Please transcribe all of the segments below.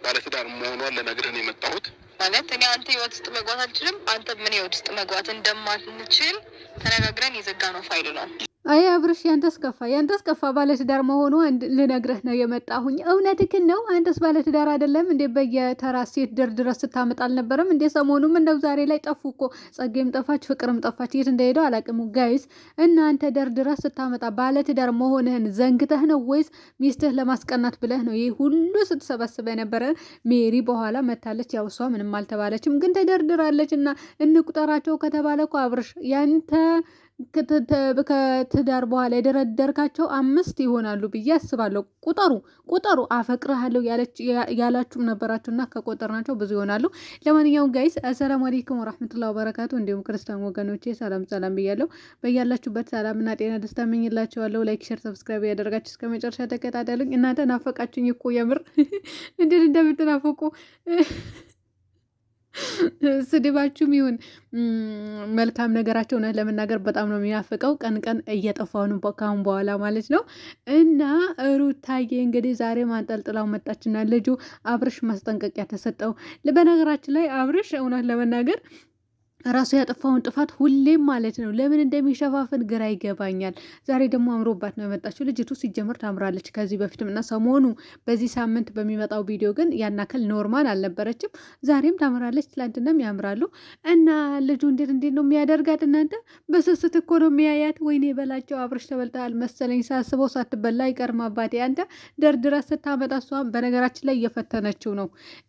ባለትዳር መሆኗን ልነግርህ ነው የመጣሁት። ማለት እኔ አንተ ህይወት ውስጥ መግባት አልችልም፣ አንተ ምን ህይወት ውስጥ መግባት እንደማልችል ተነጋግረን የዘጋነው ፋይል ነው። አይ አብርሽ ያንተስ ከፋ ባለትዳር መሆኑ ልነግርህ ነው የመጣሁኝ። እውነትህን ነው። አንተስ ባለትዳር አይደለም እንዴ? በየተራ ሴት ድረስ ስታመጣ አልነበረም እንዴ? ሰሞኑም እንደው ዛሬ ላይ ጠፉ እኮ ጸጌም ጠፋች፣ ፍቅርም ጠፋች። የት እንደሄደው አላውቅም ጋይስ። እናንተ ድረስ ስታመጣ ባለትዳር መሆንህን ዘንግተህ ነው ወይስ ሚስትህ ለማስቀናት ብለህ ነው ይህ ሁሉ ስትሰበስበ የነበረ? ሜሪ በኋላ መታለች። ያው እሷ ምንም አልተባለችም፣ ግን ተደርድራለች። እና እንቁጠራቸው ከተባለ እኮ አብርሽ ያንተ ከትዳር በኋላ የደረደርካቸው 5 ይሆናሉ ብዬ አስባለሁ። ቁጠሩ አፈቅርሃለሁ ያላችሁም ነበራችሁና ከቆጠርናቸው ብዙ ይሆናሉ። ለማንኛውም ጋይስ አሰላሙ አለይኩም ወራህመቱላሂ ወበረካቱ። እንዲሁም ክርስቲያን ወገኖቼ ሰላም ብያለሁ። በያላችሁበት ሰላምና ጤና ደስታ እመኝላችኋለሁ። ላይክ፣ ሼር፣ ሰብስክራይብ ያደረጋችሁ እስከ መጨረሻ ተከታተሉኝ። እናንተ ናፈቃችሁኝ እኮ የምር እንዴት እንደምትናፈቁ ስድባችሁም ይሁን መልካም ነገራቸው እውነት ለመናገር በጣም ነው የሚናፍቀው። ቀን እየጠፋሁ ነው ካሁን በኋላ ማለት ነው። እና ሩታዬ እንግዲህ ዛሬ ማንጠልጥላው መጣችና ልጁ አብርሽ ማስጠንቀቂያ ተሰጠው። በነገራችን ላይ አብርሽ እውነት ለመናገር ራሱ ያጠፋውን ጥፋት ሁሌም ማለት ነው ለምን እንደሚሸፋፍን ግራ ይገባኛል። ዛሬ ደግሞ አምሮባት ነው የመጣችው ልጅቱ። ሲጀምር ታምራለች ከዚህ በፊትም እና ሰሞኑ በዚህ ሳምንት በሚመጣው ቪዲዮ ግን ያናከል ኖርማል አልነበረችም። ዛሬም ታምራለች፣ ትላንትናም ያምራሉ። እና ልጁ እንዴት ነው የሚያደርጋት እናንተ? በስስት እኮ ነው የሚያያት። ወይኔ በላቸው አብርሽ ተበልተሃል መሰለኝ። ሳስበው ሳትበላ አይቀርም አባቴ። አንተ ደርድራ ስታመጣ እሷም በነገራችን ላይ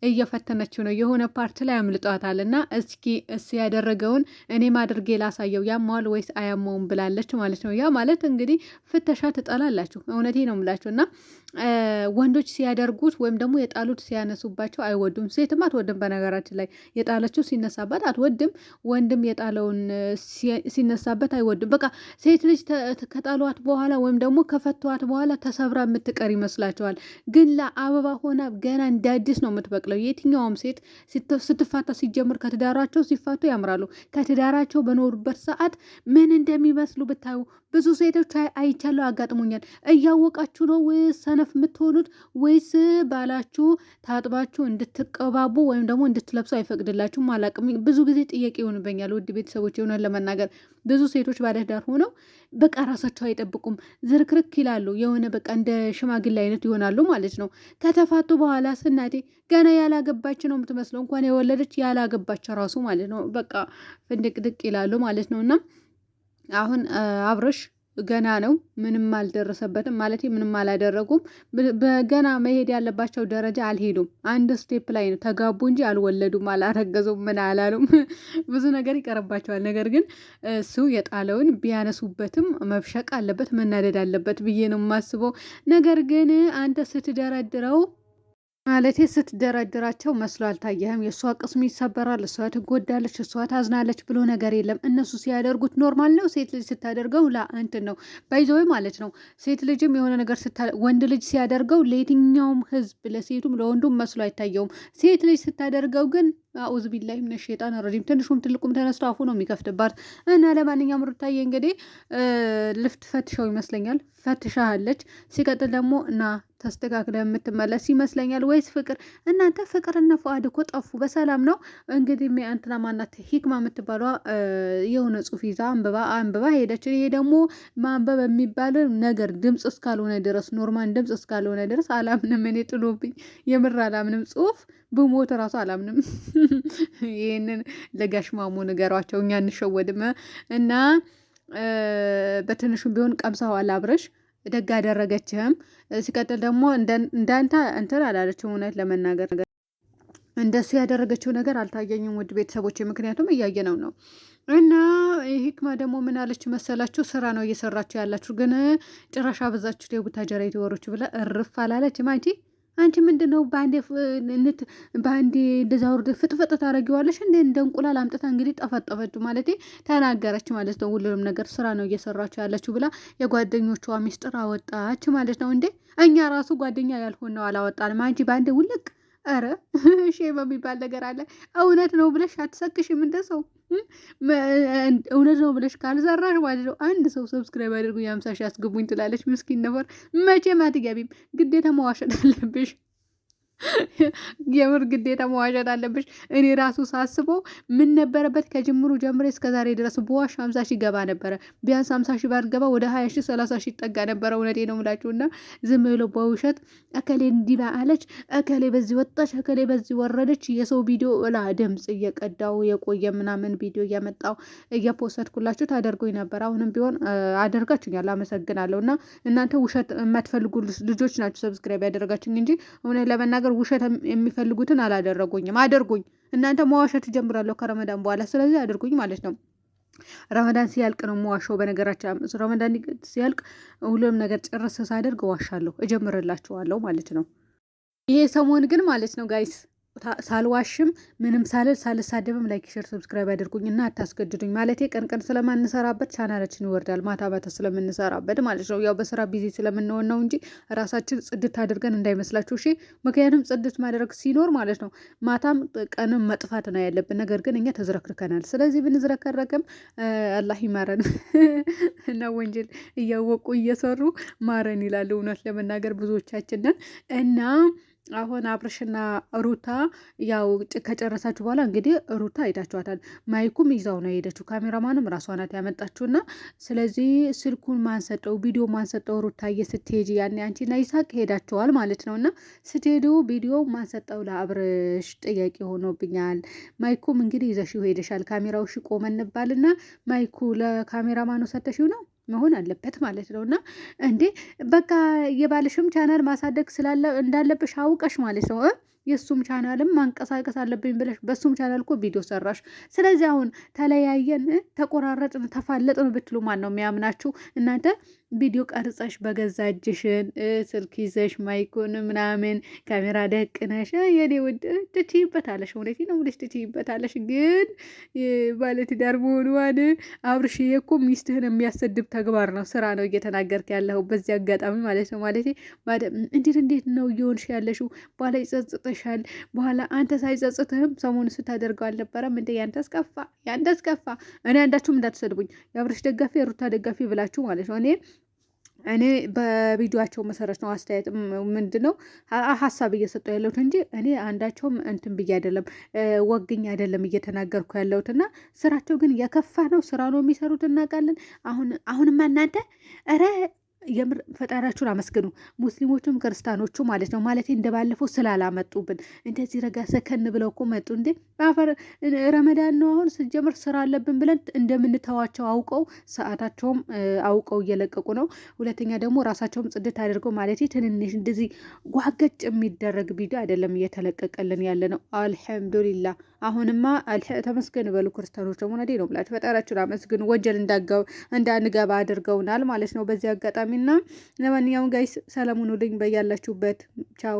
እየፈተነችው ነው የሆነ ፓርት ላይ አምልጧታል። እና እስኪ ያደረገውን እኔም አድርጌ ላሳየው ያማዋል ወይስ አያማውም ብላለች ማለት ነው። ያ ማለት እንግዲህ ፍተሻ ትጠላላችሁ። እውነቴ ነው የምላችሁ። እና ወንዶች ሲያደርጉት ወይም ደግሞ የጣሉት ሲያነሱባቸው አይወዱም። ሴትም አትወድም። በነገራችን ላይ የጣለችው ሲነሳበት አትወድም። ወንድም የጣለውን ሲነሳበት አይወድም። በቃ ሴት ልጅ ከጣሏት በኋላ ወይም ደግሞ ከፈቷት በኋላ ተሰብራ የምትቀር ይመስላቸዋል። ግን ለአበባ ሆና ገና እንደ አዲስ ነው የምትበቅለው። የትኛውም ሴት ስትፋታ ሲጀምር ከትዳራቸው ሲፋቱ ያምራሉ። ከትዳራቸው በኖሩበት ሰዓት ምን እንደሚመስሉ ብታዩ። ብዙ ሴቶች አይቻለሁ፣ አጋጥሞኛል። እያወቃችሁ ነው ሰነፍ የምትሆኑት ወይስ ባላችሁ ታጥባችሁ እንድትቀባቡ ወይም ደግሞ እንድትለብሱ አይፈቅድላችሁም? አላቅም። ብዙ ጊዜ ጥያቄ ይሆንበኛል ውድ ቤተሰቦች። የሆነን ለመናገር ብዙ ሴቶች ባለትዳር ሆነው በቃ ራሳቸው አይጠብቁም፣ ዝርክርክ ይላሉ። የሆነ በቃ እንደ ሽማግሌ አይነት ይሆናሉ ማለት ነው። ከተፋቱ በኋላ ስናቴ ገና ያላገባች ነው የምትመስለው። እንኳን የወለደች ያላገባች ራሱ ማለት ነው። በቃ ፍንድቅድቅ ይላሉ ማለት ነው። እና አሁን አብርሽ ገና ነው፣ ምንም አልደረሰበትም ማለት ምንም አላደረጉም። በገና መሄድ ያለባቸው ደረጃ አልሄዱም። አንድ ስቴፕ ላይ ነው። ተጋቡ እንጂ አልወለዱም፣ አላረገዙም፣ ምን አላሉም። ብዙ ነገር ይቀርባቸዋል። ነገር ግን እሱ የጣለውን ቢያነሱበትም መብሸቅ አለበት፣ መናደድ አለበት ብዬ ነው የማስበው። ነገር ግን አንተ ስትደረድረው ማለት ስትደረድራቸው መስሎ አልታየህም? የእሷ ቅስም ይሰበራል፣ እሷ ትጎዳለች፣ እሷ ታዝናለች ብሎ ነገር የለም። እነሱ ሲያደርጉት ኖርማል ነው። ሴት ልጅ ስታደርገው ለአንትን ነው ባይዘወይ ማለት ነው። ሴት ልጅም የሆነ ነገር ወንድ ልጅ ሲያደርገው ለየትኛውም ሕዝብ ለሴቱም ለወንዱም መስሎ አይታየውም። ሴት ልጅ ስታደርገው ግን አኡዝ ቢላሂ ሚነ ሸይጣን ረጂም ትንሹም ትልቁም ተነስቶ አፉ ነው የሚከፍትባት። እና ለማንኛውም ሩታዬ እንግዲህ ልፍት ፈትሻው ይመስለኛል፣ ፈትሻለች። ሲቀጥል ደግሞ እና ተስተካክለ የምትመለስ ይመስለኛል። ወይስ ፍቅር? እናንተ ፍቅርና ፉአድ እኮ ጠፉ። በሰላም ነው እንግዲህ እንትና ማናት ሂክማ የምትባሏ የሆነ ጽሑፍ ይዛ አንብባ ሄደች። ይሄ ደግሞ ማንበብ የሚባል ነገር ድምፅ እስካልሆነ ድረስ ኖርማል ድምፅ እስካልሆነ ድረስ አላምንም። እኔ ጥሎብኝ የምር አላምንም። ጽሑፍ ብሞት ራሱ አላምንም። ይህንን ለጋሽ ማሙ ንገሯቸው፣ እኛ እንሸወድም። እና በትንሹም ቢሆን ቀምሰዋል አብረሽ ደግ አደረገችህም። ሲቀጥል ደግሞ እንዳንተ እንትን አላለችም። እውነት ለመናገር እንደሱ ያደረገችው ነገር አልታየኝም ውድ ቤተሰቦች፣ ምክንያቱም እያየነው ነው። እና ሂክማ ደግሞ ምን አለች መሰላችሁ? ስራ ነው እየሰራችሁ ያላችሁ፣ ግን ጭራሽ አበዛችሁ የቡታጀራ የተወሮች ብላ እርፍ አላለችም። አንቺ ምንድን ነው በአንዴ እንደዛ ወርደ ፍጥፍጥ ታደርጊዋለሽ እንደ እንቁላል አምጥታ እንግዲህ ጠፈጠፈችው ማለት ተናገረች ማለት ነው። ሁሉንም ነገር ስራ ነው እየሰራችሁ ያለችው ብላ የጓደኞቿ ሚስጥር አወጣች ማለት ነው። እንዴ እኛ ራሱ ጓደኛ ያልሆነው አላወጣንም። አንቺ በአንዴ ውልቅ። ኧረ ሼም የሚባል ነገር አለ። እውነት ነው ብለሽ አትሰክሽም እንደ ሰው እውነት ነው ብለሽ ካልሰራሽ ማለት ነው። አንድ ሰው ሰብስክራይብ አድርጉ 50 ሺህ አስገቡኝ ትላለች። ምስኪን ነበር። መቼም አትገቢም፣ ግዴታ መዋሸት አለብሽ። የምር ግዴታ መዋሸት አለብሽ። እኔ ራሱ ሳስበው ምን ነበረበት ከጅምሩ ጀምሬ እስከ ዛሬ ድረስ በዋሽ 50 ሺህ ገባ ነበረ። ቢያንስ 50 ሺህ ባልገባ ወደ 20 ሺህ 30 ሺህ ጠጋ ነበረ። እውነቴ ነው የምላችሁ። እና ዝም ብሎ በውሸት እከሌ እንዲህ አለች፣ እከሌ በዚህ ወጣች፣ እከሌ በዚህ ወረደች፣ የሰው ቪዲዮ ላ ድምፅ እየቀዳው የቆየ ምናምን ቪዲዮ እያመጣው እየፖሰትኩላችሁ ታደርጉኝ ነበር። አሁንም ቢሆን አደርጋችሁኛል፣ አመሰግናለሁ። እና እናንተ ውሸት የማትፈልጉ ልጆች ናችሁ ሰብስክራይብ ያደረጋችሁኝ እንጂ እውነት ለመናገር ውሸት የሚፈልጉትን አላደረጉኝም። አድርጉኝ። እናንተ መዋሸት ጀምራለሁ ከረመዳን በኋላ፣ ስለዚህ አድርጉኝ ማለት ነው። ረመዳን ሲያልቅ ነው መዋሻው። በነገራችን ረመዳን ሲያልቅ ሁሉም ነገር ጨርስ ሳደርግ ዋሻለሁ፣ እጀምርላችኋለሁ ማለት ነው። ይሄ ሰሞን ግን ማለት ነው ጋይስ ሳልዋሽም ምንም ሳልሳደብም ላይክ ሼር ሰብስክራይብ ያደርጉኝ እና አታስገድዱኝ። ማለቴ ቀን ቀን ስለማንሰራበት ቻናላችን ይወርዳል፣ ማታ ማታ ስለምንሰራበት ማለት ነው። ያው በስራ ቢዚ ስለምንሆን ነው እንጂ ራሳችን ጽድት አድርገን እንዳይመስላችሁ እሺ። ምክንያቱም ጽድት ማድረግ ሲኖር ማለት ነው ማታም ቀንም መጥፋት ነው ያለብን። ነገር ግን እኛ ተዝረክርከናል። ስለዚህ ብንዝረከረክም አላህ ይማረን እና ወንጀል እያወቁ እየሰሩ ማረን ይላሉ። እውነት ለመናገር ብዙዎቻችንን እና አሁን አብርሽና ሩታ ያው ከጨረሳችሁ በኋላ እንግዲህ ሩታ አይታችኋታል። ማይኩም ይዛው ነው የሄደችው። ካሜራማንም ራሷ ናት ያመጣችውና ስለዚህ ስልኩን ማንሰጠው ቪዲዮ ማንሰጠው ሩታዬ ስትሄጂ ያኔ አንቺና ይሳቅ ሄዳቸዋል ማለት ነው። እና ስትሄዱ ቪዲዮ ማንሰጠው ለአብርሽ ጥያቄ ሆኖብኛል። ማይኩም እንግዲህ ይዘሽው ሄደሻል። ካሜራው ሺ ቆመ እንባልና ማይኩ ለካሜራማኑ ሰተሽው ነው መሆን አለበት ማለት ነው። እና እንዴ በቃ የባልሽም ቻናል ማሳደግ እንዳለብሽ አውቀሽ ማለት ነው የእሱም ቻናልም ማንቀሳቀስ አለብኝ ብለሽ በሱም ቻናል እኮ ቪዲዮ ሰራሽ። ስለዚህ አሁን ተለያየን፣ ተቆራረጥን፣ ተፋለጥን ብትሉ ማን ነው የሚያምናችሁ? እናንተ ቪዲዮ ቀርጸሽ በገዛ እጅሽን ስልክ ይዘሽ ማይኩን ምናምን ካሜራ ደቅነሽ የኔ ውድ ትችይበታለሽ። እውነቴ ነው የምልሽ ትችይበታለሽ። ግን ባለትዳር መሆኗን አብርሽዬ እኮ ሚስትህን የሚያሰድብ ተግባር ነው፣ ስራ ነው እየተናገርክ ያለው በዚህ አጋጣሚ ማለት ነው። ማለት እንዴት ነው እየሆንሽ ያለሽው? በኋላ ይጸጽጥሻል። በኋላ አንተ ሳይጸጽትህም ሰሞኑን ስታደርገው አልነበረም እንደ ያንተስ ከፋ። እኔ አንዳችሁም እንዳትሰድቡኝ የአብርሽ ደጋፊ የሩታ ደጋፊ ብላችሁ ማለት ነው። እኔ በቪዲዮቸው መሰረት ነው አስተያየት ምንድን ነው ሀሳብ እየሰጠው ያለሁት እንጂ እኔ አንዳቸውም እንትን ብዬ አይደለም ወግኝ አይደለም እየተናገርኩ ያለሁት። እና ስራቸው ግን የከፋ ነው። ስራ ነው የሚሰሩት እናውቃለን። አሁንማ እናንተ ኧረ የምር ፈጣሪያችሁን አመስግኑ። ሙስሊሞቹም ክርስቲያኖቹ ማለት ነው። ማለት እንደባለፈው ስላላመጡብን እንደዚህ ረጋ ሰከን ብለው እኮ መጡ። እንዴ በአፈር ረመዳን ነው አሁን ስጀምር ስራ አለብን ብለን እንደምንተዋቸው አውቀው ሰዓታቸውም አውቀው እየለቀቁ ነው። ሁለተኛ ደግሞ ራሳቸውም ጽድት አድርገው ማለት ትንንሽ እንደዚህ ጓገጭ የሚደረግ ቪዲዮ አይደለም እየተለቀቀልን ያለ ነው። አልሐምዱሊላ አሁንማ ተመስገን በሉ ክርስቲያኖች ደግሞ ነዴ ነው ብላችሁ ፈጣሪያችሁን አመስግኑ። ወንጀል እንዳንገባ አድርገውናል ማለት ነው በዚህ አጋጣሚ። እና ለማንኛውም ጋይስ ሰላሙን ሁኑልኝ በያላችሁበት። ቻው